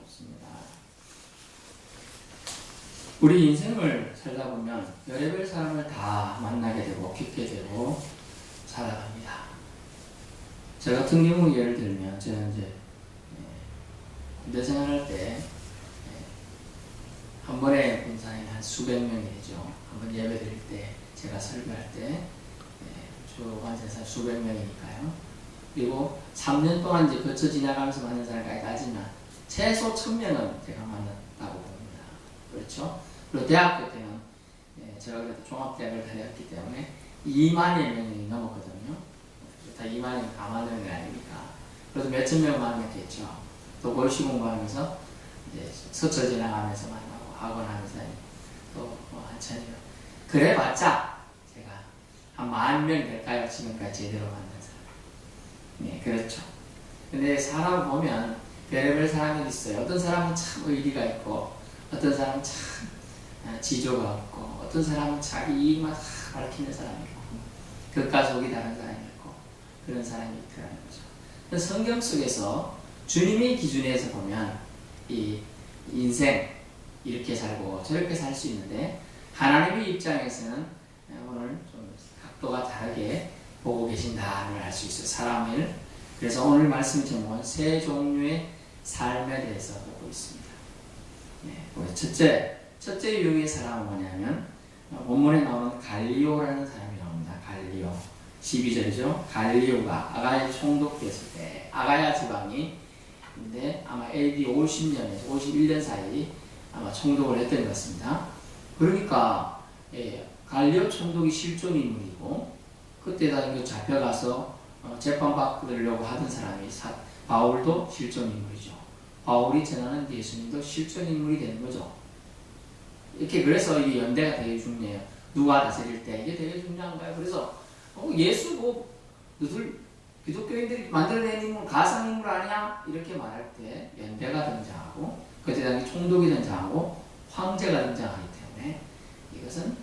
좋습니다. 우리 인생을 살다 보면 별의별 사람을 다 만나게 되고 겪게 되고 살아갑니다. 저 같은 경우 예를 들면 저는 이제 군대 생활할 때 한 번에 군사에 한 수백 명이 되죠. 한 번 예배 드릴 때 제가 설교할 때 주 관세사 수백 명이니까요. 그리고 3년 동안 이제 거쳐 지나가면서 만난 사람까지 따지면 최소 1000명은 제가 만났다고 봅니다. 그렇죠? 그리고 대학교 때는 제가 그래도 종합대학을 다녔기 때문에 2만여 명이 넘었거든요. 다 2만여 다 만나는 게 아니니까. 그래도 몇천 명 만났겠죠. 또 골시 공부하면서 이제 서쳐 지나가면서 만나고 학원 하면서 또 한 1000명. 그래봤자 제가 한 10,000명 될까요? 지금까지 제대로 만난 사람. 네, 그렇죠. 근데 사람 보면 별의별 사람이 있어요. 어떤 사람은 참 의리가 있고, 어떤 사람은 참 지조가 없고, 어떤 사람은 자기 이익만 다 밝히는 사람이 있고, 겉과 속이 다른 사람이 있고, 그런 사람이 있더라는 거죠. 성경 속에서 주님의 기준에서 보면 이 인생 이렇게 살고 저렇게 살 수 있는데, 하나님의 입장에서는 오늘 좀 각도가 다르게 보고 계신다는 걸 알 수 있어요. 사람을. 그래서 오늘 말씀 제목은 세 종류의 삶에 대해서 보고 있습니다. 첫째 유형의 사람은 뭐냐면 본문에 나오는 갈리오라는 사람이 나옵니다. 갈리오. 12절이죠. 갈리오가 아가야 총독됐을 때 아가야 지방이 근데 아마 AD 50년에서 51년 사이 아마 총독을 했던 것 같습니다. 그러니까 갈리오 총독이 실존 인물이고 그때다 잡혀가서 재판받으려고 하던 사람이 바울도 실존 인물이죠. 바울이 전하는 예수님도 실존 인물이 되는 거죠. 이렇게 그래서 이게 연대가 되게 중요해요. 누가 다스릴 때 이게 되게 중요한 거예요. 그래서 예수 뭐 너들 기독교인들이 만들어낸 인물 가상 인물 아니야? 이렇게 말할 때 연대가 등장하고 그때 당시 총독이 등장하고 황제가 등장하기 때문에 이것은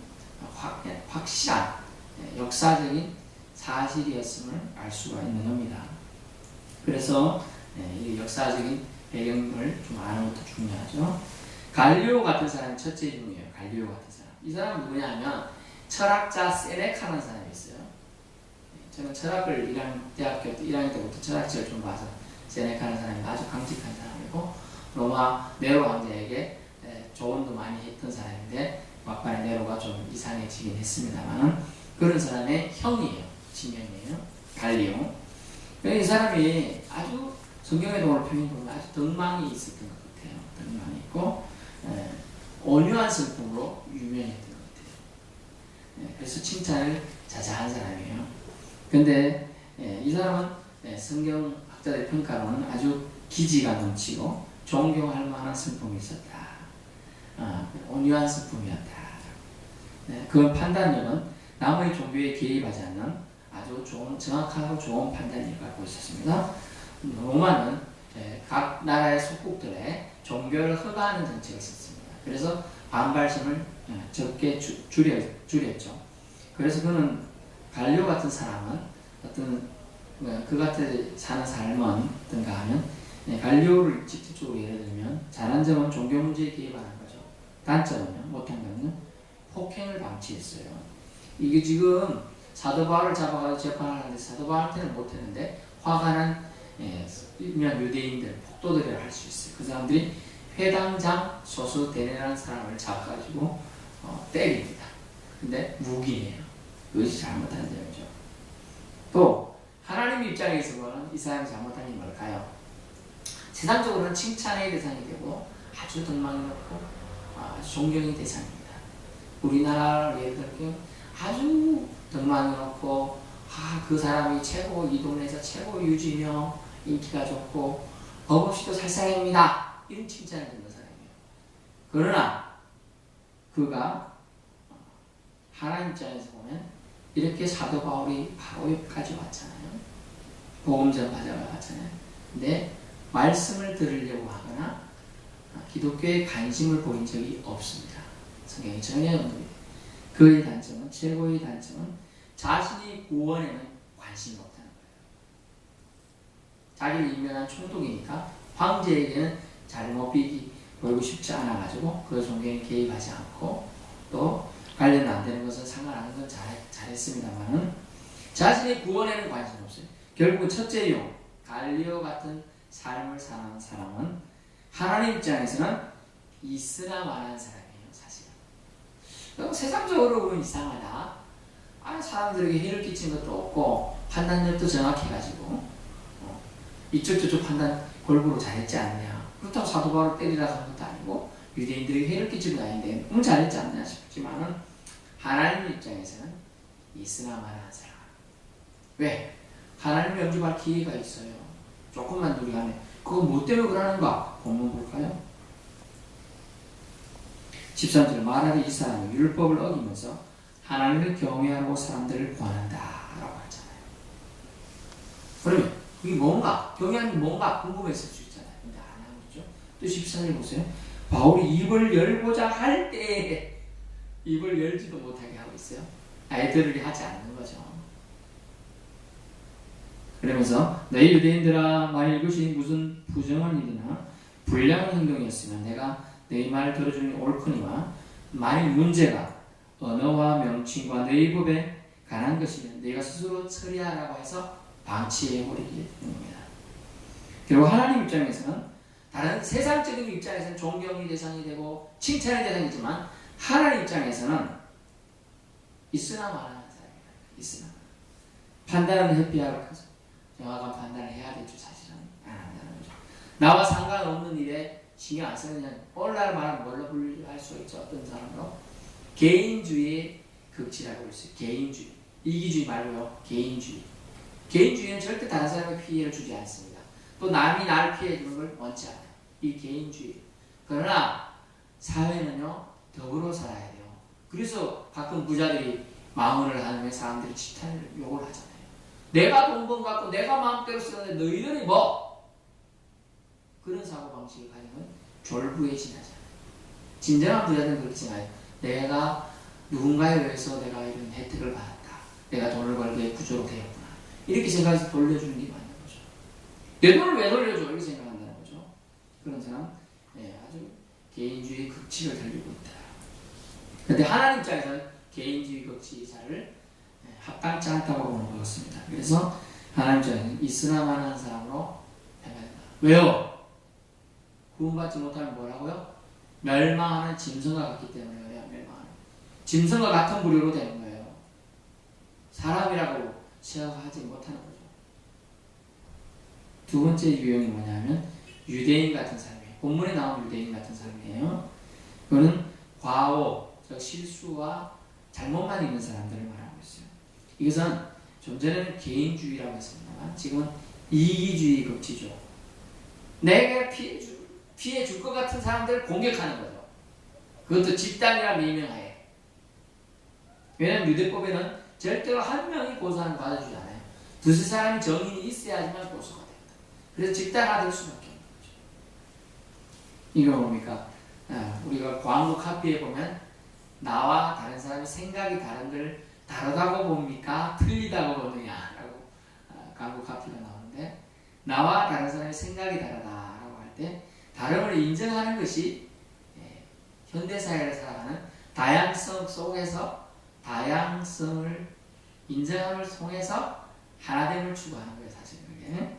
확실한 역사적인 사실이었음을 알 수가 있는 겁니다. 그래서 이 역사적인 배경을 좀 아는 것도 중요하죠. 갈리오 같은 사람이 첫째 인물이에요. 갈리오 같은 사람. 이 사람은 누구냐 하면 철학자 세네카라는 사람이 있어요. 저는 철학을 대학교 1학년 때부터 철학책을 좀 봐서 세네카라는 사람이 아주 강직한 사람이고 로마 네로 황제에게 조언도 많이 했던 사람인데 막판에 네로가 좀 이상해지긴 했습니다만 그런 사람의 형이에요. 친형이에요. 갈리오. 이 사람이 아주 성경에도 오늘 표현이 보면 아주 덕망이 있었던 것 같아요. 덕망이 있고 온유한 성품으로 유명했던 것 같아요. 그래서 칭찬을 자자한 사람이에요. 근데 이 사람은 성경학자들의 평가로는 아주 기지가 넘치고 존경할 만한 성품이 있었다. 온유한 성품이었다. 그 판단력은 남의 종교에 개입하지 않는 아주 정확하고 좋은 판단력을 갖고 있었습니다. 로마는 각 나라의 속국들의 종교를 허가하는 정책을 썼습니다. 그래서 반발심을 적게 줄였죠. 그래서 그는 갈리오 같은 사람은 어떤 그 같이 사는 삶은 어떤가 하면 갈리오를 직접적으로 예를 들면 잘한 점은 종교 문제에 개입하는 거죠. 단점은요, 못한 점은 폭행을 방치했어요. 이게 지금 사도 바울을 잡아가지고 재판을 하는데 사도 바울한테는 못했는데 화가 난 유명한 유대인들, 폭도들이라 할 수 있어요. 그 사람들이 회당장 소수대네라는 사람을 잡아가지고 때립니다. 근데 무기예요. 그것이 잘못한 점이죠. 또 하나님 입장에서 보면 이 사람이 잘못한 게 뭘까요? 세상적으로는 칭찬의 대상이 되고 아주 덕망이 높고 아주 존경의 대상입니다. 우리나라를 예를 들면 아주 덕망이 높고 그 사람이 최고 이 동네에서 최고 유지며 인기가 좋고 법 없이도 살상입니다. 이런 칭찬을 듣는 사람이에요. 그러나 그가 하나님 입장에서 보면 이렇게 사도 바울이 바로 여기까지 왔잖아요. 복음 전파자가 왔잖아요. 근데 말씀을 들으려고 하거나 기독교에 관심을 보인 적이 없습니다. 성경이 전혀 없습니다. 그의 단점은, 최고의 단점은 자신이 구원에는 관심이 없다는 거예요. 자기를 임명한 총독이니까 황제에게는 잘못 보이고 싶지 않아가지고 그 존경에 개입하지 않고 또 관련 안 되는 것은 상관하는 건 잘했습니다만은 자신의 구원에는 관심이 없어요. 결국 첫째 이유, 갈리오 같은 삶을 사는 사람은 하나님 입장에서는 있으나 마나한 사람이에요. 사실은 세상적으로 보면 이상하다. 사람들에게 해를 끼친 것도 없고 판단력도 정확해가지고 이쪽 저쪽 판단 골고루 잘했지 않냐. 그렇다고 사도 바울을 때리라 한 것도 아니고 유대인들에게 해를 끼친 것도 아닌데 너무 잘했지 않냐 싶지만은 하나님 입장에서는 있으나 마나한 사람. 왜? 하나님을 영접할 기회가 있어요. 조금만 누리가면. 그거 뭐 때문에 그러는가? 본문 볼까요? 13절 말하리 이 사람이 율법을 어기면서 하나님을 경외하고 사람들을 구한다 라고 하잖아요. 그러면 그게 뭔가? 경외하는 게 뭔가 궁금했을 수 있잖아요. 근데 안 하고 있죠. 또 14절 보세요. 바울이 입을 열고자 할 때 입을 열지도 못하게 하고 있어요. 아예 들으리 하지 않는 거죠. 그러면서 너희 유대인들아 만일 이것이 무슨 부정한 일이나 불량한 행동이었으면 내가 너희 말을 들어주는 게 옳거니와 만일 문제가 언어와 명칭과 너희 법에 관한 것이면 너희가 스스로 처리하라고 해서 방치해버리기 때문입니다. 그리고 하나님 입장에서는 다른 세상적인 입장에서는 존경의 대상이 되고 칭찬의 대상이지만 하나님 입장에서는 있으나 마나한 사람입니다. 있으나 판단은 회피하고 하죠. 정확한 판단을 해야 되죠. 사실은 안 한다는 거죠. 나와 상관없는 일에 신경 안 쓰느냐. 오늘날 말은 뭘로 분류할 수 있죠. 어떤 사람으로 개인주의의 극치라고 할 수 있어요. 개인주의. 이기주의 말고요. 개인주의. 개인주의는 절대 다른 사람에게 피해를 주지 않습니다. 또 남이 나를 피해 주는 걸 원치 않아요. 이 개인주의. 그러나 사회는요. 더불어 살아야 돼요. 그래서 가끔 부자들이 망언을 하면 사람들이 지탄을 욕을 하잖아요. 내가 돈 번 갖고 내가 마음대로 쓰는데 너희들이 뭐? 그런 사고방식을 가지면 졸부에 지나잖아요. 진정한 부자들은 그렇지 않아요. 내가 누군가에 의해서 내가 이런 혜택을 받았다. 내가 돈을 벌게 구조로 되었구나. 이렇게 생각해서 돌려주는 게 맞는 거죠. 내 돈을 왜 돌려줘? 이렇게 생각한다는 거죠. 그런 사람 아주 개인주의 극치를 달리고 있다. 그런데 하나님 입장에서는 개인주의 극치자를 합당치 않다고 보는 것입니다. 그래서 하나님 입장에서는 있으나 마나한 사람으로 행한다. 왜요? 구원받지 못하면 뭐라고요? 멸망하는 짐승과 같기 때문에 멸망하는 짐승과 같은 부류로 되는 거예요. 사람이라고 취급하지 못하는 거죠. 두 번째 유형이 뭐냐면 유대인 같은 사람이에요. 본문에 나온 유대인 같은 사람이에요. 그거는 과오, 즉 실수와 잘못만 있는 사람들을 말하고 있어요. 이것은 좀 전에는 개인주의라고 했습니다만 지금은 이기주의 극치죠. 내가 피해 줄 것 같은 사람들을 공격하는 거죠. 그것도 집단이라 명명하에. 왜냐하면 유대법에는 절대로 한 명이 고소하는 거 받아주지 않아요. 두세 사람이 정인이 있어야지만 고소가 됩니다. 그래서 집단화될 수밖에 없는 거죠. 이거 뭡니까? 우리가 광고 카피에 보면 나와 다른 사람의 생각이 다른 걸 다르다고 봅니까? 틀리다고 보느냐라고 광고 카피가 나오는데 나와 다른 사람의 생각이 다르다라고 할 때 다름을 인정하는 것이 현대사회를 살아가는 다양성 속에서 다양성을 인정함을 통해서 하나됨을 추구하는 거예요. 사실 그게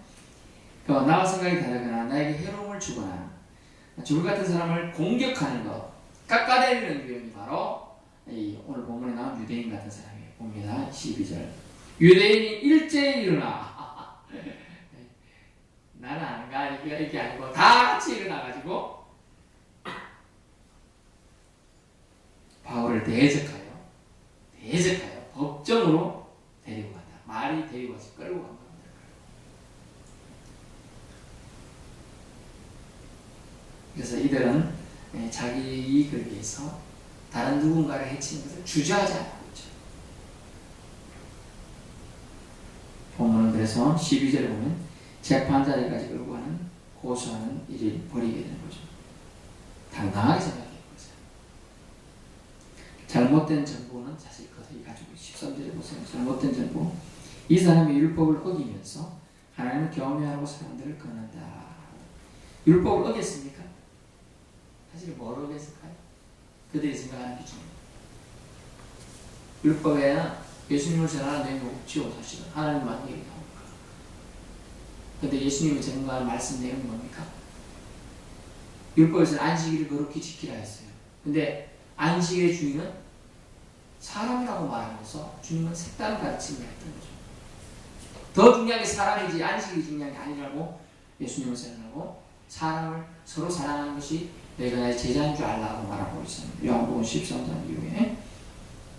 나와 생각이 다르거나 나에게 해로움을 주거나 죽을 같은 사람을 공격하는 것 깎아내리는 유형이 바로 오늘 본문에 나온 유대인 같은 사람이에요. 봅니다. 12절 유대인이 일제히 일어나 나는 안 가 이게 아니고 다 같이 일어나가지고 바울을 대적하여 법정으로 데리고 간다. 말이 데리고 와서 끌고 간다. 그래서 이들은 자기 이익을 위해서 다른 누군가를 해치는 것을 주저하지 않고 있죠. 본문은 그래서 12절에 보면 재판자리까지 끌고 가는 고소하는 일을 벌이게 되는 거죠. 당당하게 생각해보세요. 잘못된 정보는 사실 그들이 가지고 13절에 보세요. 잘못된 정보. 이 사람이 율법을 어기면서 하나님을 경외하고 사람들을 끊는다. 율법을 어겼습니까? 사실 뭘 어겼을까요? 그들이 생각하는 기준. 율법에는 예수님을 전하는 내용이 없지요. 사실은 하나님만 얘기 나오니까. 근데 예수님이 전하는 말씀 내용이 뭡니까? 율법에서는 안식일을 거룩히 지키라 했어요. 근데 안식일의 주인은 사람이라고 말하면서 주님은 색다른 가르침을 했던 거죠. 더 중요한 게 사람이지 안식일이 중요한 게 아니라고 예수님은 생각하고 사람을 서로 사랑하는 것이 내가 나의 제자인 줄 알라고 말하고 있습니다. 요한복음 13장 이후에.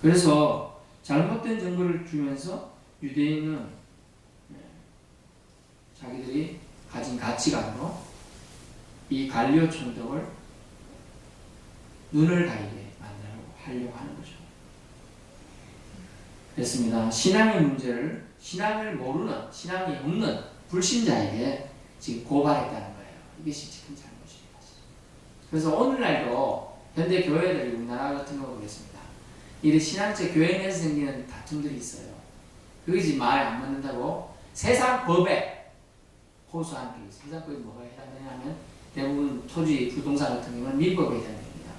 그래서 잘못된 정보를 주면서 유대인은 자기들이 가진 가치관으로 이 갈리오 총독을 눈을 가리게 하려고 하는 거죠. 그렇습니다. 신앙의 문제를 신앙을 모르는, 신앙이 없는 불신자에게 지금 고발했다는 거예요. 이것이 지금 잘못입니다. 그래서 오늘날도 현대 교회들이 우리나라 같은 거 보겠습니다. 이 신앙적 교회 내에서 생기는 다툼들이 있어요. 그것이 말에 안 맞는다고 세상 법에 호소하는 게 있어요. 세상 법이 뭐가 해당되냐면 대부분 토지, 부동산 같은 경우는 민법에 해당됩니다.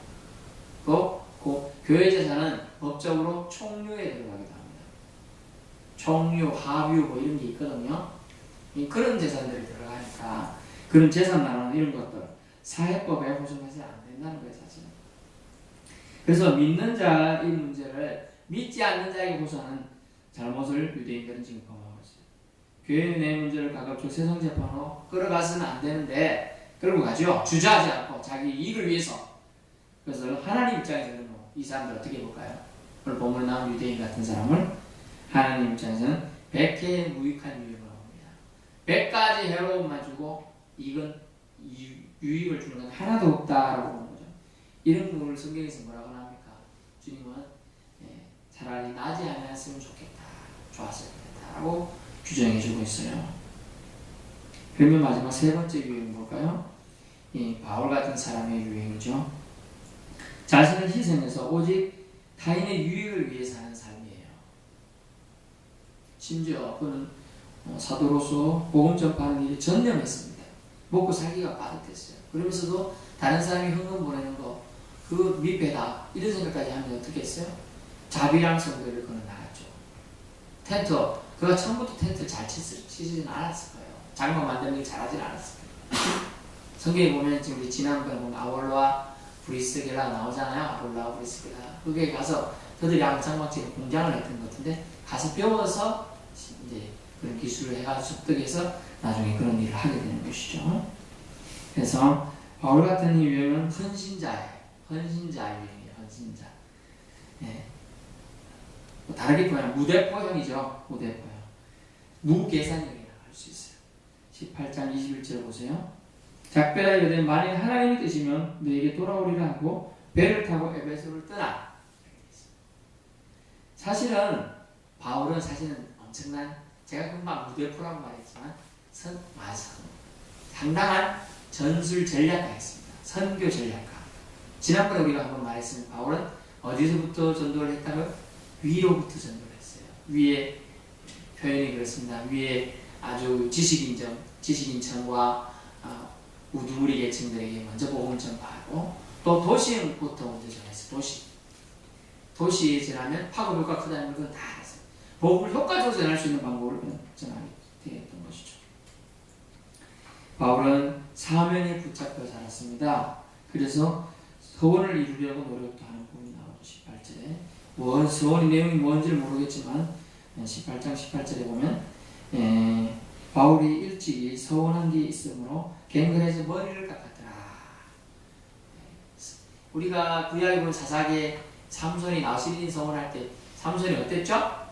그 교회 재산은 법적으로 총류에 들어가기도 합니다. 총류, 하류 뭐 이런 게 있거든요. 그런 재산들이 들어가니까 그런 재산 나누는 이런 것들 사회법에 호송해서 안 된다는 거예요, 사실은. 그래서 믿는 자의 문제를 믿지 않는 자에게 호소하는 잘못을 유대인들은 지금 범하고 있어요. 교회 내 문제를 가급적 세상재판으로 끌어가서는 안 되는데 끌고 가죠. 주저하지 않고 자기 이익을 위해서. 그래서 하나님 입장에서는 이 사람들 어떻게 볼까요? 오늘 본문에 나온 유대인 같은 사람을 하나님 입장에서는 100개의 무익한 유익을 합니다. 100가지 해로움만 주고 이건 유익을 주는 건 하나도 없다라고 보는 거죠. 이런 부분을 성경에서 뭐라고 합니까? 주님은 차라리 나지 않았으면 좋겠다, 좋았을 겠다라고 규정해주고 있어요. 그러면 마지막 세 번째 유행은 뭘까요? 바울 같은 사람의 유행이죠. 자신을 희생해서 오직 타인의 유익을 위해 사는 삶이에요. 심지어 그는 사도로서 복음 전파하는 일에 전념했습니다. 먹고 살기가 빠듯했어요. 그러면서도 다른 사람이 헌금 보내는 거 그 미패다 이런 생각까지 하면 어떻게 했어요? 자비랑 성교를 그는 나갔죠. 텐트, 그가 처음부터 텐트를 잘 치지는 않았을 거예요. 장막 만드는 일 잘하진 않았을 거예요. 성경에 보면 지금 우리 지난번에 보면 아볼로와 브리스게라 나오잖아요. 아볼로와 브리스게라. 거기에 가서 그들이 아마 장막집에 공장을 했던 것 같은데 가서 배워서 이제 그런 기술을 해가지고 습득해서 나중에 그런 일을 하게 되는 것이죠. 그래서 바울 같은 유형은 헌신자 유형이에요. 헌신자. 네. 다르게 보면 무대포형이죠. 무대포형. 무계산형이라고 할 수 있어요. 18장 21절 보세요. 작별하 이르되 만일 하나님의 뜻이면 너에게 돌아오리라 하고 배를 타고 에베소를 떠나. 사실은 바울은 사실은 엄청난, 제가 금방 무대포라고 말했지만 상당한 전술 전략가였습니다. 선교 전략가. 지난번에 우리가 한번 말했습니다. 바울은 어디서부터 전도를 했다고요? 위로부터 전도를 했어요. 위에 표현이 그렇습니다. 위에 아주 지식인층과 우두머리 계층들에게 먼저 복음을 전파하고 또 도시부터 먼저 전했어요. 도시에 전하면 파급 효과가 크다는 건 다 알았어요. 복음을 효과적으로 전할 수 있는 방법을 전하게 되었던 것이죠. 바울은 사명에 붙잡혀 자랐습니다. 그래서 서원을 이루려고 노력도 하는 부분이 나오죠. 18절에 서원의 내용이 뭔지를 모르겠지만 18장 18절에 보면 바울이 일찍이 서원한 게 있으므로 갱근해서 머리를 깎았더라. 우리가 구약에 보면 사사기에 삼손이 나시린 서원할 때 삼손이 어땠죠?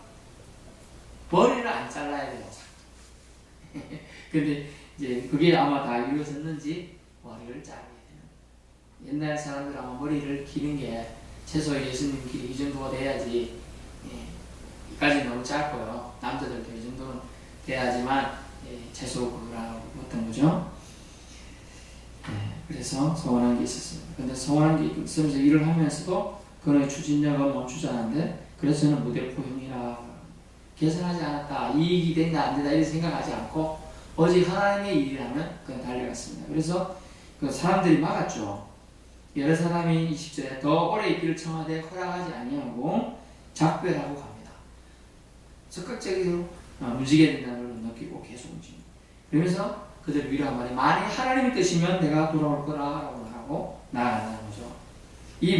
머리를 안 잘라야 돼요. 근데 이제 그게 아마 다 이루어졌는지 머리를 자르게 되는. 옛날 사람들 아마 머리를 기는 게 최소 예수님 길이 이 정도가 돼야지. 이까지 너무 짧고요. 남자들도 이 정도는 돼야지만 최소 그거라고 했던 거죠. 그래서 서원한 게 있었습니다. 근데 서원한 게 있으면서 일을 하면서도 그의 추진력은 멈추지 않았는데 그래서 저는 무대포형이라 계산하지 않았다. 이익이 된다 안 된다 이렇게 생각하지 않고 오직 하나님의 일이라면 그냥 달려갔습니다. 그래서 그 사람들이 막았죠. 여러 사람이 20절에 더 오래 있기를 청하되 허락하지 아니하고 작별하고 갑니다. 적극적으로 움직여야 된다는 걸 느끼고 계속 움직입니다. 그러면서 그들 위로한 말이 만약 하나님의 뜻이면 내가 돌아올 거라고 하고 나아간다는 거죠. 이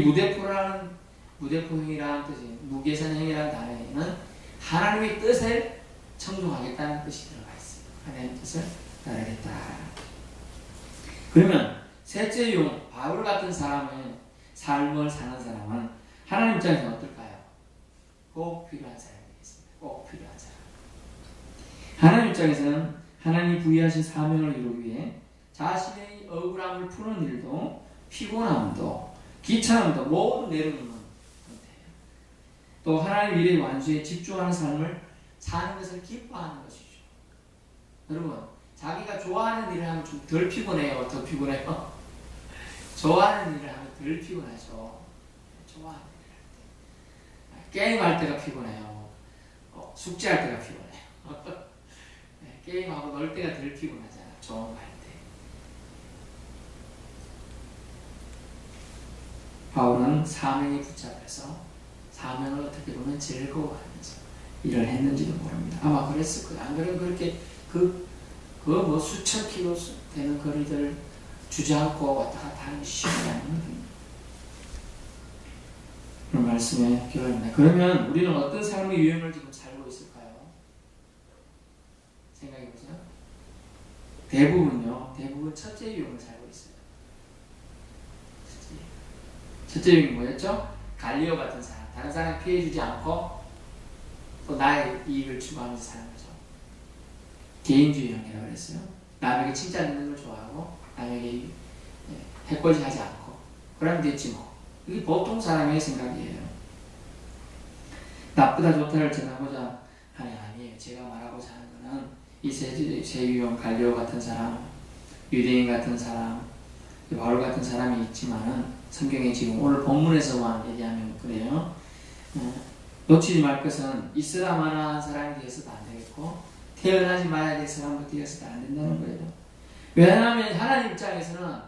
무대포행이라는 뜻이 무계산행이라는 단어에는 하나님의 뜻을 청종하겠다는 뜻이 들어가 있어요. 하나님의 뜻을 따르겠다. 그러면 셋째 용 바울 같은 사람의 삶을 사는 사람은 하나님 입장에서 어떨까요? 꼭 필요한 사람이겠습니다. 꼭 필요한 사람. 하나님 입장에서는 하나님이 부여하신 사명을 이루기 위해 자신의 억울함을 푸는 일도 피곤함도 귀찮음도 모두 내려놓는 상태예요. 또 하나님 일의 완수에 집중하는 삶을 사는 것을 기뻐하는 것이죠. 여러분, 자기가 좋아하는 일을 하면 좀 덜 피곤해요? 더 피곤해요? 좋아하는 일을 하면 덜 피곤하죠. 좋아하는 일을 할 때. 게임할 때가 피곤해요. 숙제할 때가 피곤해요. 네, 게임하고 놀 때가 덜 피곤하잖아요. 좋은 거 할 때. 바울은 사명에 붙잡혀서 사명을 어떻게 보면 즐거워하면서 일을 했는지도 모릅니다. 아마 그랬을 거예요. 안 그러면 그렇게 뭐 수천 킬로 되는 거리들 주저앉고 왔다 갔다 하는 게 쉬운 게 아니거든요. 그런 말씀의 결론입니다. 그러면 우리는 어떤 삶의 유형을 지금 살고 있을까요? 생각해 보세요. 대부분 첫째 유형을 살고 있어요. 첫째 유형이 뭐였죠? 갈리오 같은 사람. 다른 사람에 피해주지 않고 또 나의 이익을 추구하면서 사는 거죠. 개인주의형이라고 그랬어요. 남에게 칭찬받는 걸 좋아하고 남에게 해코지하지 않고 그러면 됐지 뭐. 이게 보통 사람의 생각이에요. 나쁘다 좋다를 전하고자 하니 아니에요. 제가 말하고자 하는 거는 이 세 유형 갈리오 같은 사람, 유대인 같은 사람, 바울 같은 사람이 있지만은 성경에 지금 오늘 본문에서만 얘기하면 그래요. 놓치지 말 것은 있으라 마나한 사람이 되어서도 안 되겠고 태어나지 말아야 될 사람도 되어서도 안 된다는 거예요. 왜냐하면 하나님 입장에서는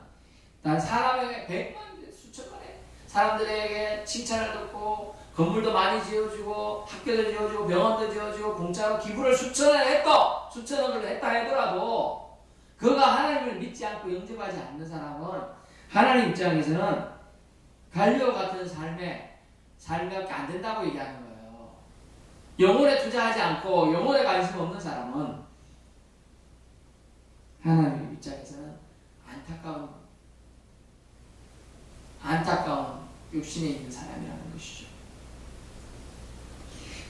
난 사람에게 100만 수천만의 사람들에게 칭찬을 듣고 건물도 많이 지어주고 학교도 지어주고 병원도 지어주고 공짜로 기부를 수천억을 했다 하더라도 그가 하나님을 믿지 않고 영접하지 않는 사람은 하나님 입장에서는 갈리오 같은 삶밖에 안 된다고 얘기하는 거예요. 영혼에 투자하지 않고 영혼에 관심 없는 사람은 하나님 입장에서는 안타까운 육신에 있는 사람이라는 것이죠.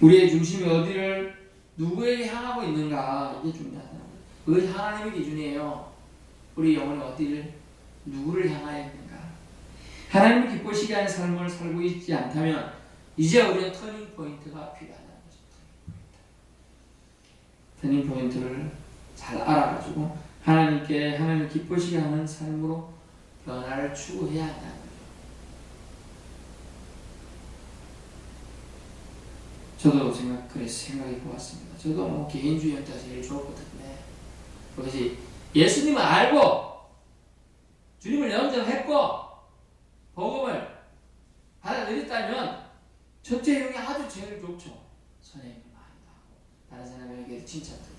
우리의 중심이 어디를 누구에게 향하고 있는가 이게 중요하다는 거예요. 그것이 하나님의 기준이에요. 우리 영혼이 어디를 누구를 향하여 있는가. 하나님을 기쁘시게 하는 삶을 살고 있지 않다면 이제 우리는 터닝 포인트가 필요하다는 거죠. 터닝 포인트를 잘 알아가지고 하나님을 기쁘시게 하는 삶으로 변화를 추구해야 한다는 거죠. 저도 생각해 보았습니다. 저도 뭐 개인주의였다 제일 좋았거든요. 그것이 예수님을 알고 주님을 영접했고 복음을 받아들였다면 첫째 유형이 아주 제일 좋죠. 선행을 많이 하고 다른 사람에게 칭찬도 듣고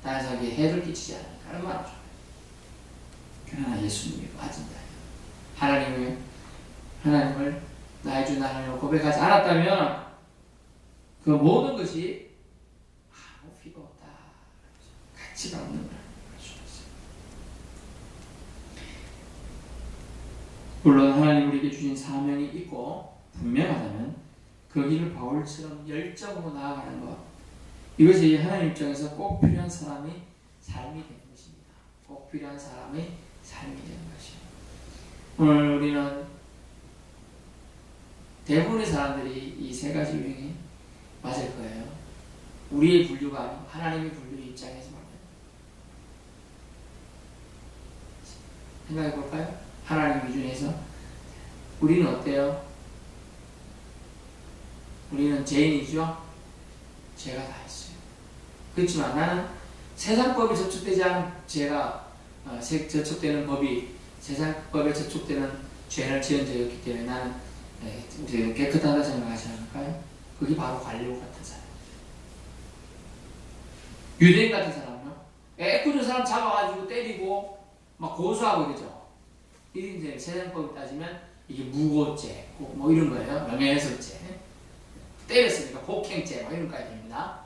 다른 사람에게 해를 끼치지 않으니까 얼마나 좋아요. 그러나 예수님이 빠진다. 하나님을 나의 주 하나님을 고백하지 않았다면 그 모든 것이 아무 필요 없다. 가치가 없는 거라는 걸 물론 하나님 우리에게 주신 사명이 있고 분명하다면 그 길을 바울처럼 열정으로 나아가는 것, 이것이 하나님 입장에서 꼭 필요한 사람의 삶이 되는 것입니다. 꼭 필요한 사람의 삶이 되는 것이에요. 오늘 우리는 대부분의 사람들이 이 세 가지 유형이 맞을 거예요. 우리의 분류가 아니고 하나님의 분류 입장에서 말이에요. 생각해 볼까요? 하나님 기준에서 우리는 어때요? 우리는 죄인이죠? 죄가 다 있어요. 그렇지만 나는 세상법에 저촉되지 않은 죄가 저촉되는 법이 세상법에 저촉되는 죄를 지은 죄였기 때문에 나는 깨끗하다 생각하지 않을까요? 그게 바로 관료 같은 사람. 유대인 같은 사람은요, 애꿎은 사람 잡아가지고 때리고 막 고소하고 이러죠. 이런 이제 세상법을 따지면 이게 무고죄, 뭐 이런 거예요. 명예훼손죄, 때렸으니까 폭행죄, 뭐 이런 거까지 됩니다.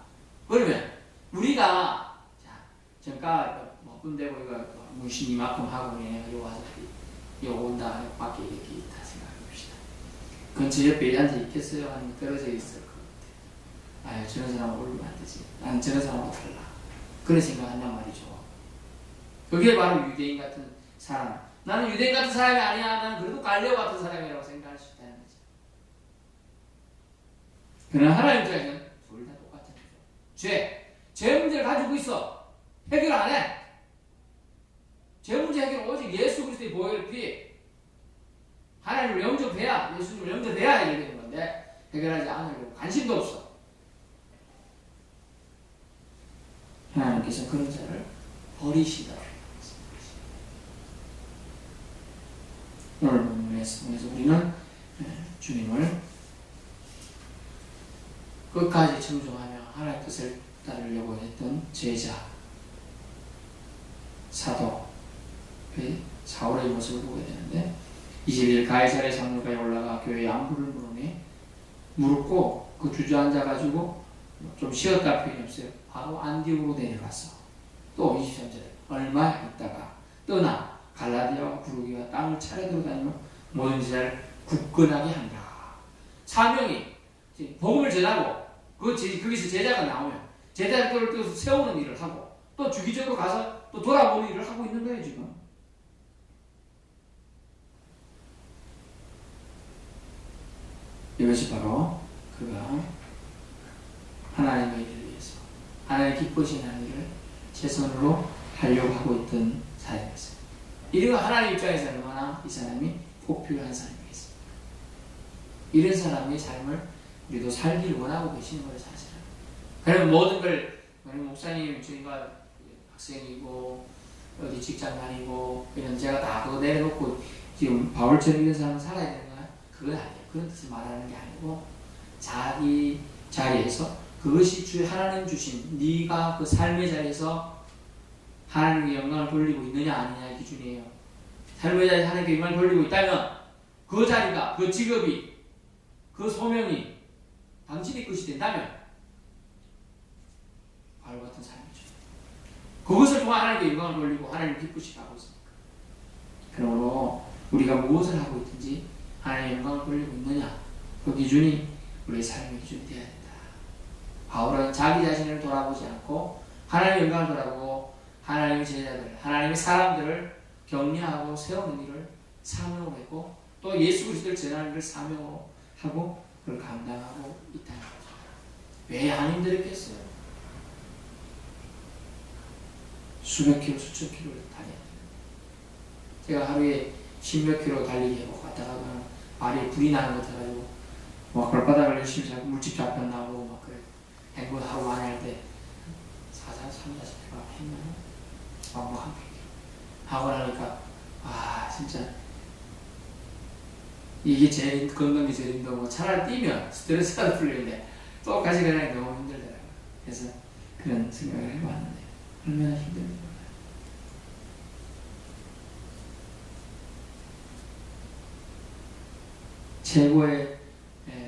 그러면 우리가 잠깐 뭐 군대고 이거 문신 이만큼 하고 그냥 요 와서 요 온다 밖에 이렇게 있다 생각해 봅시다. 그건 제 옆에 앉아 있겠어요? 아니면 떨어져 있을 것 같아요. 아, 저런 사람 올리면 안 되지. 난 저런 사람하고 달라. 그런 생각한단 말이죠. 그게 바로 유대인 같은 사람. 나는 유대인 같은 사람이 아니야. 나는 그래도 갈레오 같은 사람이라고 생각할 수 있다는 거죠. 그러나 하나님 입장에서는 둘 다 똑같은 거죠. 죄 문제를 가지고 있어. 해결 안 해. 죄 문제 해결은 오직 예수 그리스도의 보혈 피. 하나님을 영접해야, 예수님을 영접해야 해결되는 건데 해결하지 않으려고 관심도 없어. 하나님께서 그런 자를 버리시더라. 오늘 본문에서 우리는 주님을 끝까지 청종하며 하나님의 뜻을 따르려고 했던 제자 사도 사울의 모습을 보게 되는데 21일 가이사랴 장로가에 올라가 교회의 안부를 물었고 그 주저앉아가지고 좀 쉬었다 표현이 없어요. 바로 안디옥으로 내려가서 또 23절에 얼마 있다가 떠나 갈라디아와 부르기와 땅을 차례대로 다니며 모든 제자를 굳건하게 한다. 사명이 복음을 전하고 거기서 제자가 나오면 제자를 또 세우는 일을 하고 또 주기적으로 가서 또 돌아보는 일을 하고 있는 거예요 지금. 이것이 바로 그가 하나님의 일을 위해서 하나님 기쁘시는 일을 최선으로 하려고 하고 있던 사람이었어요. 이런 하나님 입장에서 얼마나 이 사람이 꼭 필요한 사람이겠습니까? 이런 사람의 삶을 우리도 살기를 원하고 계시는 거예요 사실은. 그러면 모든 걸 목사님 저희가 학생이고 어디 직장 다니고 이런 제가 다 그거 내려놓고 지금 바울처럼 이런 사람은 살아야 되는 거야? 그건 아니에요. 그런 뜻을 말하는 게 아니고 자기 자리에서 그것이 주 하나님 주신 네가 그 삶의 자리에서 하나님께 영광을 돌리고 있느냐 아니냐의 기준이에요. 삶의 자리에서 하나님께 영광을 돌리고 있다면 그 자리가 그 직업이 그 소명이 당신의 것이 된다면 바로 같은 삶이죠. 그것을 통해 하나님께 영광을 돌리고 하나님을 기쁘시게 하고 있습니다. 그러므로 우리가 무엇을 하고 있든지 하나님의 영광을 돌리고 있느냐 그 기준이 우리의 삶의 기준이 되어야 된다. 바울은 자기 자신을 돌아보지 않고 하나님의 영광을 돌아보고 하나님의 제자들, 하나님의 사람들을 격려하고 세우는 일을 사명으로 했고 또 예수 그리스도를 전하는 일을 사명으로 하고 그걸 감당하고 있다는 거죠. 왜 안 힘들었겠어요? 수백 킬로, 수천 킬로를 다녀야 돼요. 제가 하루에 10몇 킬로 달리기 해보고 갔다가 발이 불이 나는 것 같아가지고 막 걸바닥을 열심히 잡고 물집 잡혔나고 막 그래. 행군 하루 많이 할 때 3-40킬로 했나? 왕복한 하고 나니까 진짜 이게 제일 건강이 제일 힘들고 차라리 뛰면 스트레스가 풀리는데 똑같이 가니까 너무 힘들더라고요. 그래서 그런 생각을 해봤는데 얼마나 힘듭니까? 최고의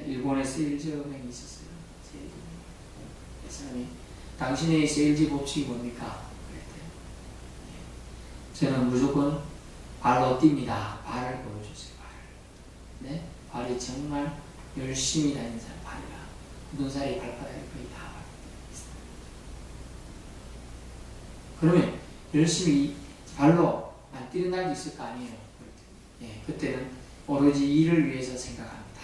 일본의 세일즈 은행이 있었어요. 그 사람이 당신의 세일즈 법칙이 뭡니까? 그랬대요. 저는 무조건 발로 뜁니다. 발을 보여주세요. 네? 발이 정말 열심히 다니는 사람 발이라 눈살이 발바닥에 거의 다 그러면 열심히 발로 안 뛰는 날도 있을 거 아니에요. 그때는 오로지 일을 위해서 생각합니다.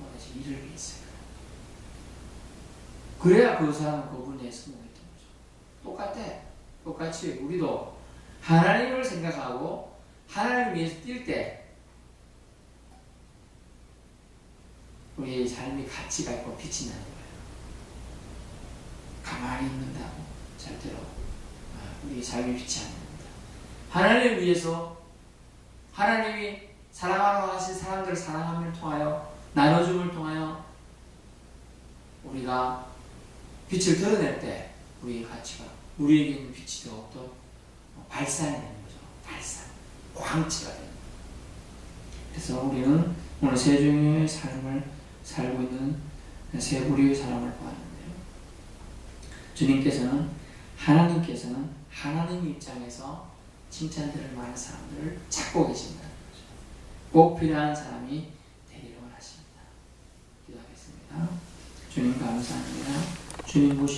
오로지 일을 위해서. 그래야 그 사람은 그 분야에 성공했던 거죠. 똑같아. 똑같이 우리도 하나님을 생각하고 하나님을 위해서 뛸 때 우리의 삶이 가치가 있고 빛이 나는 거예요. 가만히 있는다고 절대로 우리 삶이 빛이 아닙니다. 하나님을 위해서 하나님이 사랑하러 하신 사람들을 사랑함을 통하여 나눠줌을 통하여 우리가 빛을 드러낼 때 우리의 가치가 우리에게 있는 빛이 더욱더 발산이 되는 거죠. 발산, 광치가 되는 거죠. 그래서 우리는 오늘 세 종류의 삶을 살고 있는 세 부류의 사람을 보았는데요. 주님께서는 하나님께서는 하나님 입장에서 칭찬들을 많은 사람들을 찾고 계신다는 거죠. 꼭 필요한 사람이 되기를 원하십니다. 기도하겠습니다. 주님 감사합니다. 주님 모시